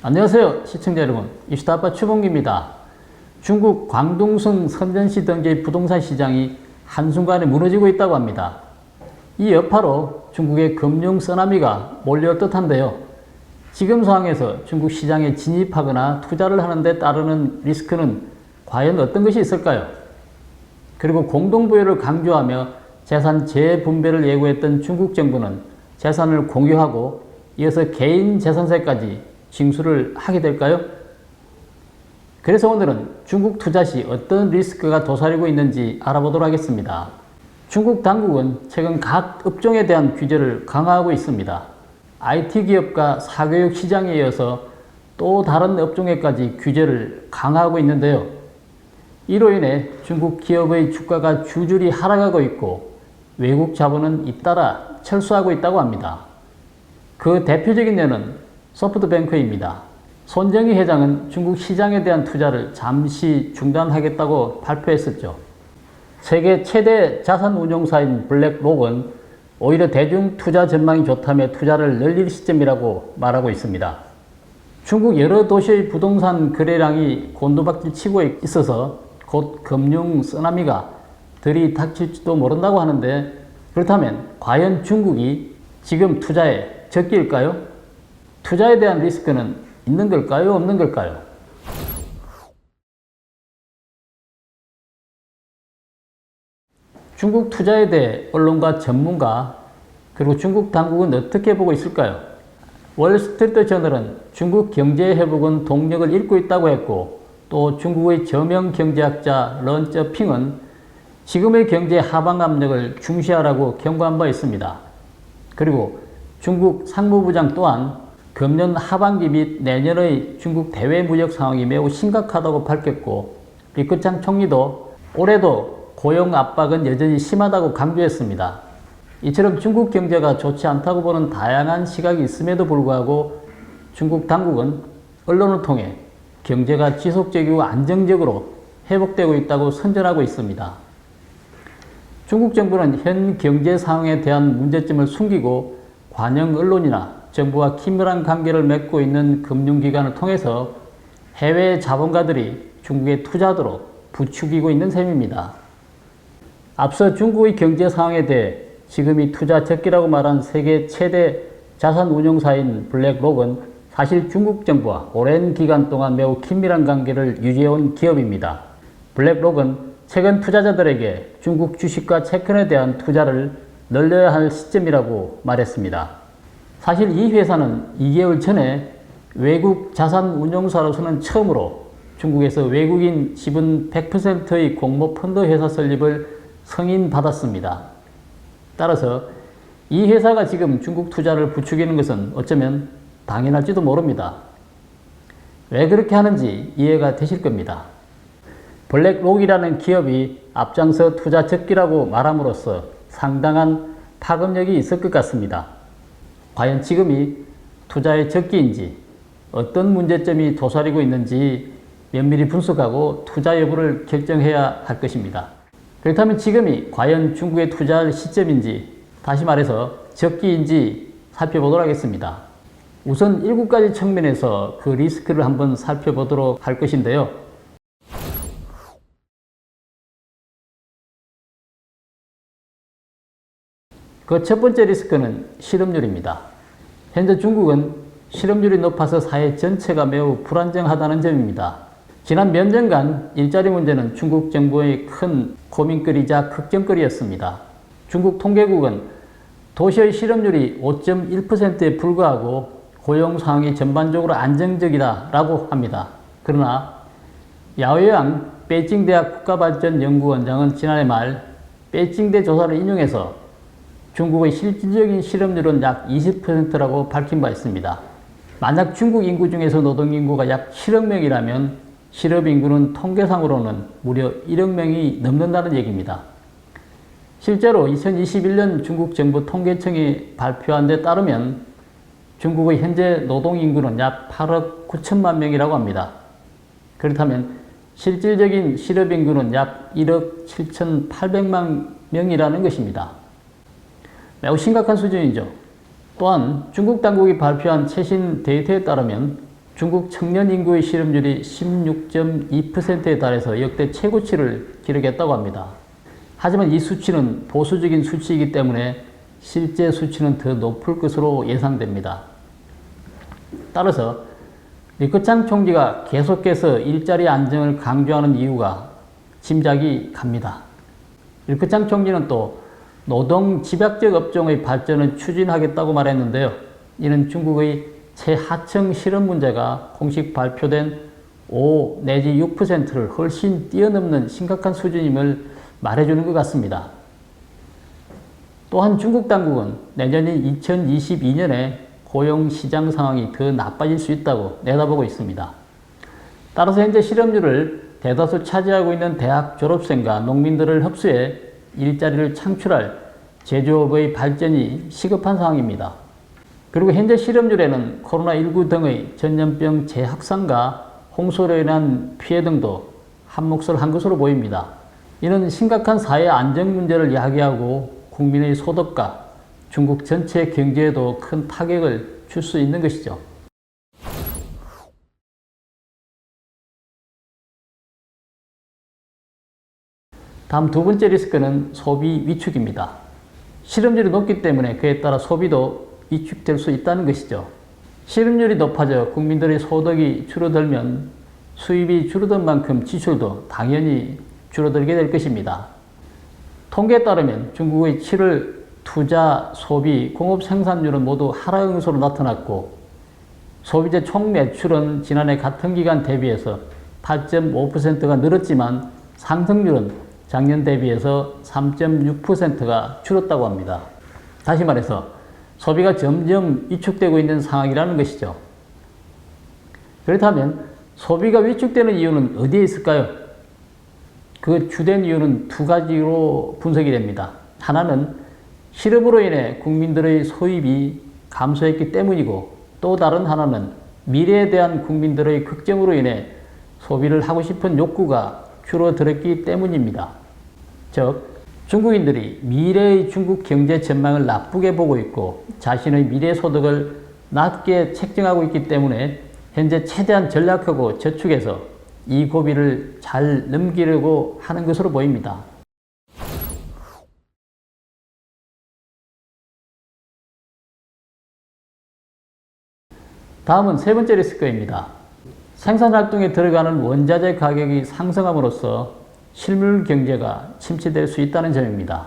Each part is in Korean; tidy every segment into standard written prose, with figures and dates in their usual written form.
안녕하세요 시청자 여러분, 이슈타파 추봉기입니다. 중국 광둥성 선전시 등지의 부동산 시장이 한순간에 무너지고 있다고 합니다. 이 여파로 중국의 금융 쓰나미가 몰려올 듯한데요. 지금 상황에서 중국 시장에 진입하거나 투자를 하는 데 따르는 리스크는 과연 어떤 것이 있을까요? 그리고 공동부유를 강조하며 재산 재분배를 예고했던 중국 정부는 재산을 공유하고 이어서 개인 재산세까지 징수를 하게 될까요? 그래서 오늘은 중국 투자 시 어떤 리스크가 도사리고 있는지 알아보도록 하겠습니다. 중국 당국은 최근 각 업종에 대한 규제를 강화하고 있습니다. IT 기업과 사교육 시장에 이어서 또 다른 업종에까지 규제를 강화하고 있는데요. 이로 인해 중국 기업의 주가가 줄줄이 하락하고 있고 외국 자본은 잇따라 철수하고 있다고 합니다. 그 대표적인 예는 소프트뱅크입니다. 손정희 회장은 중국 시장에 대한 투자를 잠시 중단하겠다고 발표했었죠. 세계 최대 자산운용사인 블랙록은 오히려 대중 투자 전망이 좋다며 투자를 늘릴 시점이라고 말하고 있습니다. 중국 여러 도시의 부동산 거래량이 곤두박질 치고 있어서 곧 금융 쓰나미가 들이닥칠지도 모른다고 하는데, 그렇다면 과연 중국이 지금 투자에 적기일까요? 투자에 대한 리스크는 있는 걸까요? 없는 걸까요? 중국 투자에 대해 언론과 전문가 그리고 중국 당국은 어떻게 보고 있을까요? 월스트리트 저널은 중국 경제 회복은 동력을 잃고 있다고 했고, 또 중국의 저명 경제학자 런쩌핑은 지금의 경제 하방 압력을 중시하라고 경고한 바 있습니다. 그리고 중국 상무부장 또한 금년 하반기 및 내년의 중국 대외 무역 상황이 매우 심각하다고 밝혔고, 리커창 총리도 올해도 고용 압박은 여전히 심하다고 강조했습니다. 이처럼 중국 경제가 좋지 않다고 보는 다양한 시각이 있음에도 불구하고 중국 당국은 언론을 통해 경제가 지속적이고 안정적으로 회복되고 있다고 선전하고 있습니다. 중국 정부는 현 경제 상황에 대한 문제점을 숨기고 관영 언론이나 정부와 긴밀한 관계를 맺고 있는 금융기관을 통해서 해외 자본가들이 중국에 투자하도록 부추기고 있는 셈입니다. 앞서 중국의 경제 상황에 대해 지금이 투자 적기라고 말한 세계 최대 자산운용사인 블랙록은 사실 중국 정부와 오랜 기간 동안 매우 긴밀한 관계를 유지해온 기업입니다. 블랙록은 최근 투자자들에게 중국 주식과 채권에 대한 투자를 늘려야 할 시점이라고 말했습니다. 사실 이 회사는 2개월 전에 외국 자산운용사로서는 처음으로 중국에서 외국인 지분 100%의 공모펀드 회사 설립을 승인받았습니다. 따라서 이 회사가 지금 중국 투자를 부추기는 것은 어쩌면 당연할지도 모릅니다. 왜 그렇게 하는지 이해가 되실 겁니다. 블랙록이라는 기업이 앞장서 투자 적기라고 말함으로써 상당한 파급력이 있을 것 같습니다. 과연 지금이 투자의 적기인지, 어떤 문제점이 도사리고 있는지 면밀히 분석하고 투자 여부를 결정해야 할 것입니다. 그렇다면 지금이 과연 중국에 투자할 시점인지, 다시 말해서 적기인지 살펴보도록 하겠습니다. 우선 7가지 측면에서 그 리스크를 한번 살펴보도록 할 것인데요. 그 첫 번째 리스크는 실업률입니다. 현재 중국은 실업률이 높아서 사회 전체가 매우 불안정하다는 점입니다. 지난 몇 년간 일자리 문제는 중국 정부의 큰 고민거리이자 걱정거리였습니다. 중국 통계국은 도시의 실업률이 5.1%에 불과하고 고용 상황이 전반적으로 안정적이다라고 합니다. 그러나 야오양 베이징대학 국가발전연구원장은 지난해 말 베이징대 조사를 인용해서 중국의 실질적인 실업률은 약 20%라고 밝힌 바 있습니다. 만약 중국 인구 중에서 노동인구가 약 7억 명이라면 실업인구는 통계상으로는 무려 1억 명이 넘는다는 얘기입니다. 실제로 2021년 중국 정부 통계청이 발표한 데 따르면 중국의 현재 노동인구는 약 8억 9천만 명이라고 합니다. 그렇다면 실질적인 실업인구는 약 1억 7,800만 명이라는 것입니다. 매우 심각한 수준이죠. 또한 중국 당국이 발표한 최신 데이터에 따르면 중국 청년 인구의 실업률이 16.2%에 달해서 역대 최고치를 기록했다고 합니다. 하지만 이 수치는 보수적인 수치이기 때문에 실제 수치는 더 높을 것으로 예상됩니다. 따라서 리커창 총리가 계속해서 일자리 안정을 강조하는 이유가 짐작이 갑니다. 리커창 총리는 또 노동 집약적 업종의 발전을 추진하겠다고 말했는데요. 이는 중국의 최하층 실업 문제가 공식 발표된 5 내지 6%를 훨씬 뛰어넘는 심각한 수준임을 말해주는 것 같습니다. 또한 중국 당국은 내년인 2022년에 고용 시장 상황이 더 나빠질 수 있다고 내다보고 있습니다. 따라서 현재 실업률을 대다수 차지하고 있는 대학 졸업생과 농민들을 흡수해 일자리를 창출할 제조업의 발전이 시급한 상황입니다. 그리고 현재 실업률에는 코로나19 등의 전염병 재확산과 홍수로 인한 피해 등도 한몫을 한 것으로 보입니다. 이는 심각한 사회 안정 문제를 야기하고 국민의 소득과 중국 전체 경제에도 큰 타격을 줄 수 있는 것이죠. 다음 두 번째 리스크는 소비 위축입니다. 실업률이 높기 때문에 그에 따라 소비도 위축될 수 있다는 것이죠. 실업률이 높아져 국민들의 소득이 줄어들면 수입이 줄어든 만큼 지출도 당연히 줄어들게 될 것입니다. 통계에 따르면 중국의 7월 투자, 소비, 공업 생산률은 모두 하락 응수로 나타났고 소비재 총 매출은 지난해 같은 기간 대비해서 8.5%가 늘었지만 상승률은 작년 대비해서 3.6%가 줄었다고 합니다. 다시 말해서 소비가 점점 위축되고 있는 상황이라는 것이죠. 그렇다면 소비가 위축되는 이유는 어디에 있을까요? 그 주된 이유는 두 가지로 분석이 됩니다. 하나는 실업으로 인해 국민들의 소입이 감소했기 때문이고 또 다른 하나는 미래에 대한 국민들의 걱정으로 인해 소비를 하고 싶은 욕구가 줄어들었기 때문입니다. 즉, 중국인들이 미래의 중국 경제 전망을 나쁘게 보고 있고 자신의 미래 소득을 낮게 책정하고 있기 때문에 현재 최대한 전략하고 저축해서 이 고비를 잘 넘기려고 하는 것으로 보입니다. 다음은 세 번째 리스크입니다. 생산활동에 들어가는 원자재 가격이 상승함으로써 실물 경제가 침체될 수 있다는 점입니다.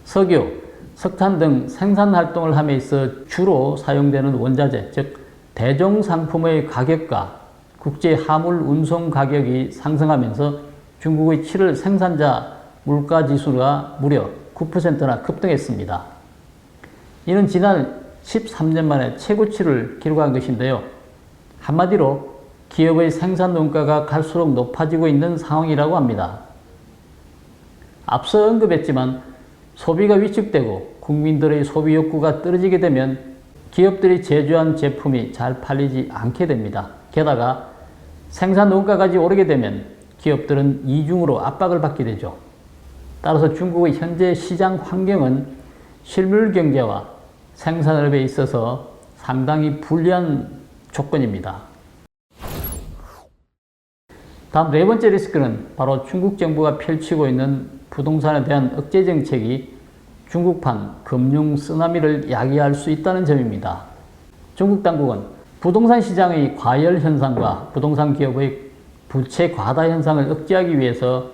석유, 석탄 등 생산활동을 함에 있어 주로 사용되는 원자재, 즉 대종 상품의 가격과 국제 화물 운송 가격이 상승하면서 중국의 7월 생산자 물가지수가 무려 9%나 급등했습니다. 이는 지난 13년 만에 최고치를 기록한 것인데요. 한마디로 기업의 생산 원가가 갈수록 높아지고 있는 상황이라고 합니다. 앞서 언급했지만 소비가 위축되고 국민들의 소비 욕구가 떨어지게 되면 기업들이 제조한 제품이 잘 팔리지 않게 됩니다. 게다가 생산 원가까지 오르게 되면 기업들은 이중으로 압박을 받게 되죠. 따라서 중국의 현재 시장 환경은 실물 경제와 생산업에 있어서 상당히 불리한 조건입니다. 다음 네 번째 리스크는 바로 중국 정부가 펼치고 있는 부동산에 대한 억제 정책이 중국판 금융 쓰나미를 야기할 수 있다는 점입니다. 중국 당국은 부동산 시장의 과열 현상과 부동산 기업의 부채 과다 현상을 억제하기 위해서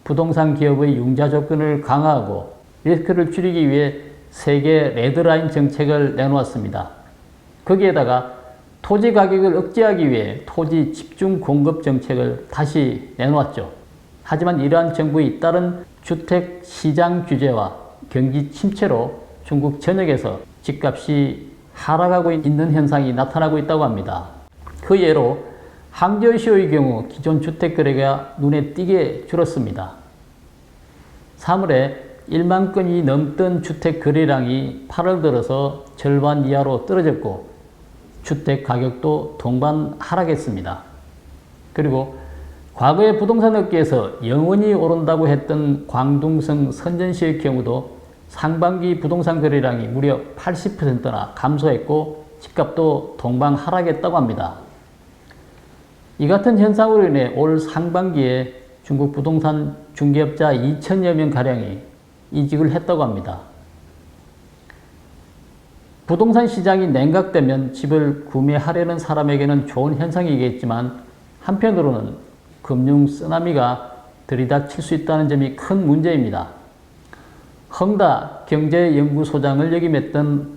부동산 기업의 융자 조건을 강화하고 리스크를 줄이기 위해 세계 레드라인 정책을 내놓았습니다. 거기에다가 토지 가격을 억제하기 위해 토지 집중 공급 정책을 다시 내놓았죠. 하지만 이러한 정부의 잇따른 주택 시장 규제와 경기 침체로 중국 전역에서 집값이 하락하고 있는 현상이 나타나고 있다고 합니다. 그 예로 항저우시의 경우 기존 주택 거래가 눈에 띄게 줄었습니다. 3월에 1만 건이 넘던 주택 거래량이 8월 들어서 절반 이하로 떨어졌고 주택 가격도 동반 하락했습니다. 그리고 과거에 부동산 업계에서 영원히 오른다고 했던 광둥성 선전시의 경우도 상반기 부동산 거래량이 무려 80%나 감소했고 집값도 동반 하락했다고 합니다. 이 같은 현상으로 인해 올 상반기에 중국 부동산 중개업자 2천여 명가량이 이직을 했다고 합니다. 부동산 시장이 냉각되면 집을 구매하려는 사람에게는 좋은 현상이겠지만 한편으로는 금융 쓰나미가 들이닥칠 수 있다는 점이 큰 문제입니다. 헝다 경제연구소장을 역임했던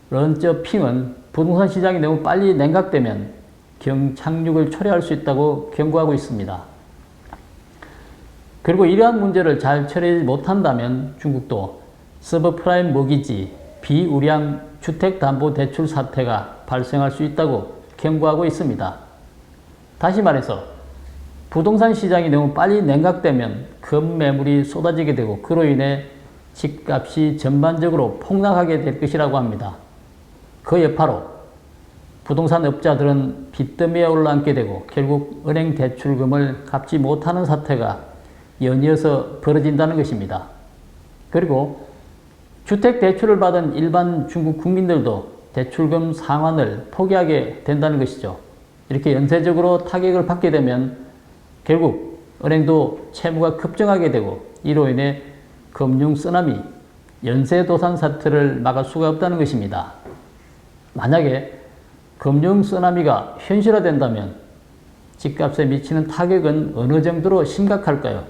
런쩌핑은 부동산 시장이 너무 빨리 냉각되면 경착륙을 초래할 수 있다고 경고하고 있습니다. 그리고 이러한 문제를 잘 처리하지 못한다면 중국도 서브프라임 모기지, 비우량 주택담보대출 사태가 발생할 수 있다고 경고하고 있습니다. 다시 말해서 부동산 시장이 너무 빨리 냉각되면 급매물이 쏟아지게 되고 그로 인해 집값이 전반적으로 폭락하게 될 것이라고 합니다. 그 여파로 부동산 업자들은 빚더미에 올라앉게 되고 결국 은행 대출금을 갚지 못하는 사태가 연이어서 벌어진다는 것입니다. 그리고 주택대출을 받은 일반 중국 국민들도 대출금 상환을 포기하게 된다는 것이죠. 이렇게 연쇄적으로 타격을 받게 되면 결국 은행도 채무가 급증하게 되고 이로 인해 금융 쓰나미, 연쇄도산 사태를 막을 수가 없다는 것입니다. 만약에 금융 쓰나미가 현실화된다면 집값에 미치는 타격은 어느 정도로 심각할까요?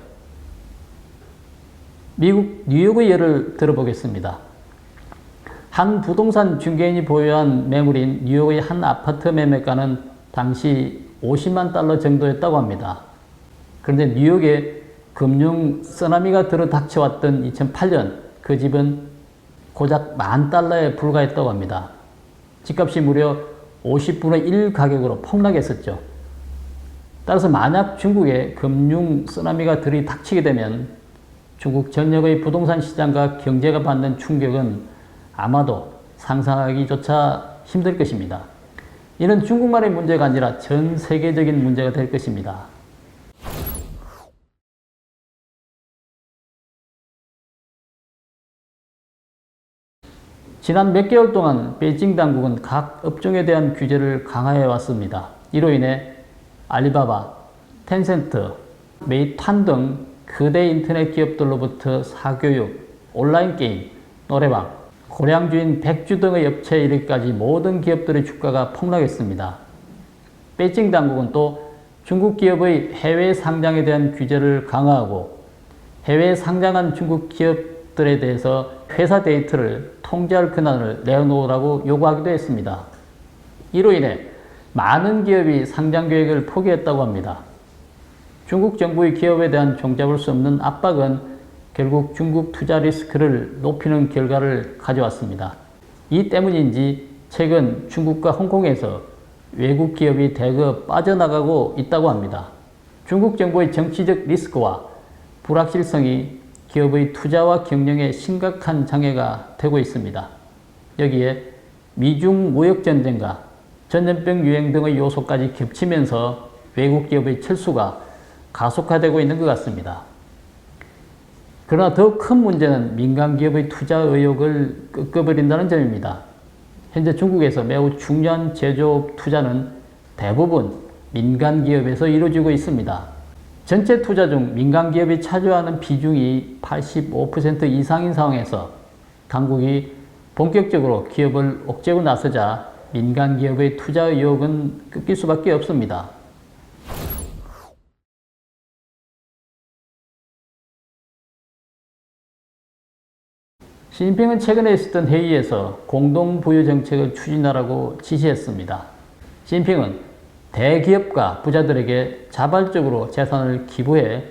미국 뉴욕의 예를 들어보겠습니다. 한 부동산 중개인이 보유한 매물인 뉴욕의 한 아파트 매매가는 당시 50만 달러 정도였다고 합니다. 그런데 뉴욕에 금융 쓰나미가 들어닥쳐왔던 2008년 그 집은 고작 $10,000에 불과했다고 합니다. 집값이 무려 50분의 1 가격으로 폭락했었죠. 따라서 만약 중국에 금융 쓰나미가 들이닥치게 되면 중국 전역의 부동산 시장과 경제가 받는 충격은 아마도 상상하기조차 힘들 것입니다. 이는 중국만의 문제가 아니라 전 세계적인 문제가 될 것입니다. 지난 몇 개월 동안 베이징 당국은 각 업종에 대한 규제를 강화해 왔습니다. 이로 인해 알리바바, 텐센트, 메이탄 등 거대 인터넷 기업들로부터 사교육, 온라인 게임, 노래방, 고량주인 백주 등의 업체에 이르기까지 모든 기업들의 주가가 폭락했습니다. 베이징 당국은 또 중국 기업의 해외 상장에 대한 규제를 강화하고 해외 상장한 중국 기업들에 대해서 회사 데이터를 통제할 권한을 내어놓으라고 요구하기도 했습니다. 이로 인해 많은 기업이 상장 계획을 포기했다고 합니다. 중국 정부의 기업에 대한 종잡을 수 없는 압박은 결국 중국 투자 리스크를 높이는 결과를 가져왔습니다. 이 때문인지 최근 중국과 홍콩에서 외국 기업이 대거 빠져나가고 있다고 합니다. 중국 정부의 정치적 리스크와 불확실성이 기업의 투자와 경영에 심각한 장애가 되고 있습니다. 여기에 미중 무역전쟁과 전염병 유행 등의 요소까지 겹치면서 외국 기업의 철수가 가속화되고 있는 것 같습니다. 그러나 더 큰 문제는 민간 기업의 투자 의욕을 꺾어버린다는 점입니다. 현재 중국에서 매우 중요한 제조업 투자는 대부분 민간 기업에서 이루어지고 있습니다. 전체 투자 중 민간 기업이 차지하는 비중이 85% 이상인 상황에서 당국이 본격적으로 기업을 옥죄고 나서자 민간 기업의 투자 의욕은 꺾일 수밖에 없습니다. 시진핑은 최근에 있었던 회의에서 공동부유 정책을 추진하라고 지시했습니다. 시진핑은 대기업과 부자들에게 자발적으로 재산을 기부해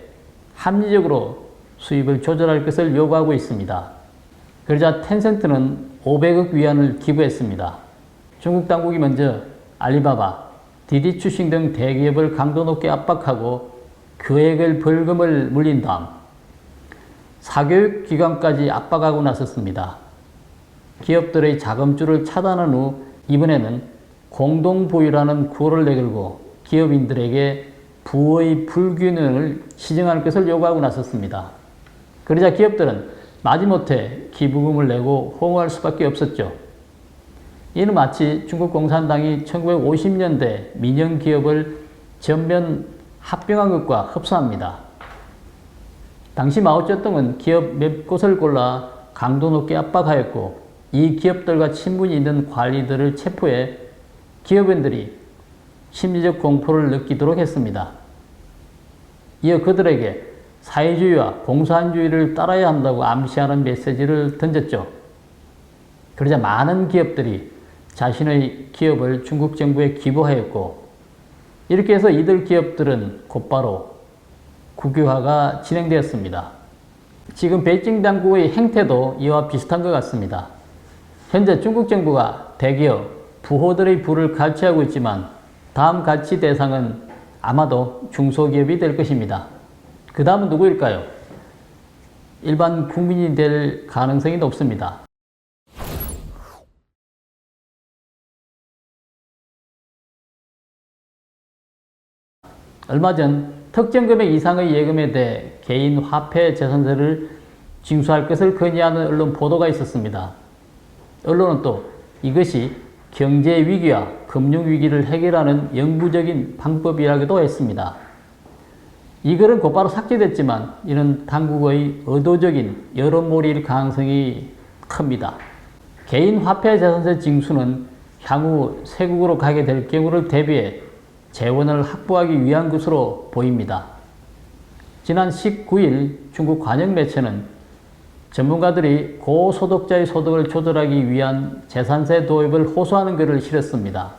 합리적으로 수입을 조절할 것을 요구하고 있습니다. 그러자 텐센트는 500억 위안을 기부했습니다. 중국 당국이 먼저 알리바바, 디디추싱 등 대기업을 강도 높게 압박하고 거액의 벌금을 물린 다음 사교육기관까지 압박하고 나섰습니다. 기업들의 자금줄을 차단한 후 이번에는 공동부유라는 구호를 내걸고 기업인들에게 부의 불균형을 시정할 것을 요구하고 나섰습니다. 그러자 기업들은 마지못해 기부금을 내고 호응할 수밖에 없었죠. 이는 마치 중국 공산당이 1950년대 민영기업을 전면 합병한 것과 흡사합니다. 당시 마오쩌둥은 기업 몇 곳을 골라 강도 높게 압박하였고 이 기업들과 친분이 있는 관리들을 체포해 기업인들이 심리적 공포를 느끼도록 했습니다. 이어 그들에게 사회주의와 공산주의를 따라야 한다고 암시하는 메시지를 던졌죠. 그러자 많은 기업들이 자신의 기업을 중국 정부에 기부하였고 이렇게 해서 이들 기업들은 곧바로 국유화가 진행되었습니다. 지금 베이징 당국의 행태도 이와 비슷한 것 같습니다. 현재 중국 정부가 대기업, 부호들의 부를 갈취하고 있지만 다음 갈취 대상은 아마도 중소기업이 될 것입니다. 그 다음은 누구일까요? 일반 국민이 될 가능성이 높습니다. 얼마 전 특정 금액 이상의 예금에 대해 개인 화폐 재산세를 징수할 것을 건의하는 언론 보도가 있었습니다. 언론은 또 이것이 경제 위기와 금융 위기를 해결하는 영구적인 방법이라고도 했습니다. 이 글은 곧바로 삭제됐지만 이는 당국의 의도적인 여론몰이일 가능성이 큽니다. 개인 화폐 재산세 징수는 향후 세국으로 가게 될 경우를 대비해 재원을 확보하기 위한 것으로 보입니다. 지난 19일 중국 관영 매체는 전문가들이 고소득자의 소득을 조절하기 위한 재산세 도입을 호소하는 글을 실었습니다.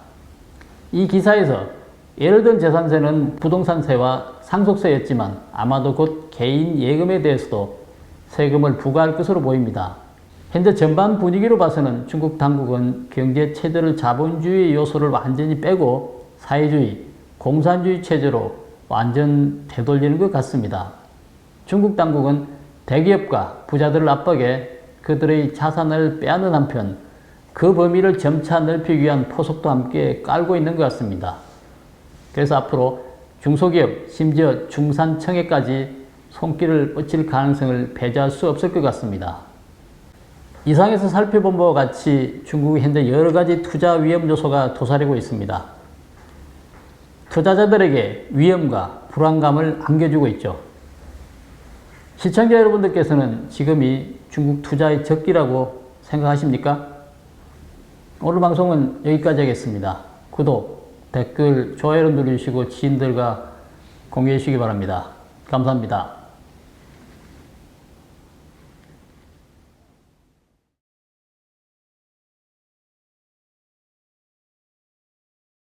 이 기사에서 예를 든 재산세는 부동산세와 상속세였지만 아마도 곧 개인 예금에 대해서도 세금을 부과할 것으로 보입니다. 현재 전반 분위기로 봐서는 중국 당국은 경제 체제를 자본주의 요소를 완전히 빼고 사회주의, 공산주의 체제로 완전 되돌리는 것 같습니다. 중국 당국은 대기업과 부자들을 압박해 그들의 자산을 빼앗는 한편 그 범위를 점차 넓히기 위한 포석도 함께 깔고 있는 것 같습니다. 그래서 앞으로 중소기업, 심지어 중산청에까지 손길을 뻗칠 가능성을 배제할 수 없을 것 같습니다. 이상에서 살펴본 바와 같이 중국이 현재 여러 가지 투자 위험 요소가 도사리고 있습니다. 투자자들에게 위험과 불안감을 안겨주고 있죠. 시청자 여러분들께서는 지금이 중국 투자의 적기라고 생각하십니까? 오늘 방송은 여기까지 하겠습니다. 구독, 댓글, 좋아요를 누르시고 지인들과 공유해 주시기 바랍니다. 감사합니다.